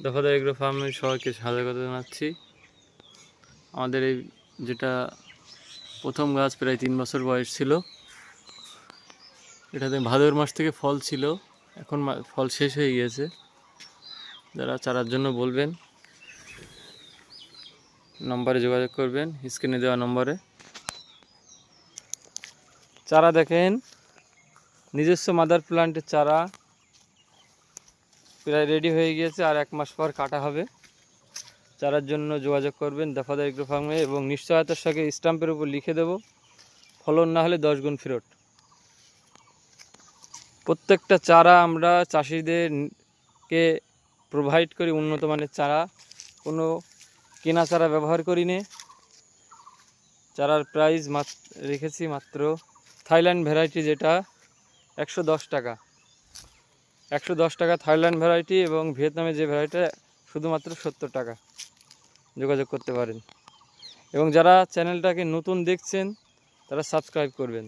দফাদার agro ফার্মের সবাইকে স্বাগত জানাচ্ছি। আমাদের এই যেটা প্রথম গাছ প্রায় 3 বছর বয়স ছিল, এটাতে ভাদর মাস থেকে ফল ছিল, এখন ফল শেষ হয়ে গিয়েছে। যারা চারার জন্য বলবেন নম্বরে যোগাযোগ করবেন, স্ক্রিনে দেওয়া নম্বরে। চারা দেখেন, নিজস্ব মাদার প্লান্টের চারা প্রায় রেডি হয়ে গিয়েছে, আর 1 মাস পর কাটা হবে। চারার জন্য যোগাযোগ করবেন দফাদার এগ্রো ফার্মে, এবং নিশ্চয়তার সঙ্গে স্ট্যাম্পের উপর লিখে দেব, ফলন না হলে 10 গুণ ফেরত। প্রত্যেকটা চারা আমরা চাষিদেরকে প্রোভাইড করি উন্নত মানের চারা, কোনো কেনা চারা ব্যবহার করি নে। চারার প্রাইস রেখেছি মাত্র থাইল্যান্ড ভ্যারাইটি, যেটা 110 টাকা। 110 টাকা থাইল্যান্ড ভ্যারাইটি, এবং ভিয়েতনামের যে ভ্যারাইটি শুধুমাত্র 70 টাকা। যোগাযোগ করতে পারেন, এবং যারা চ্যানেলটাকে নতুন দেখছেন তারা সাবস্ক্রাইব করবেন।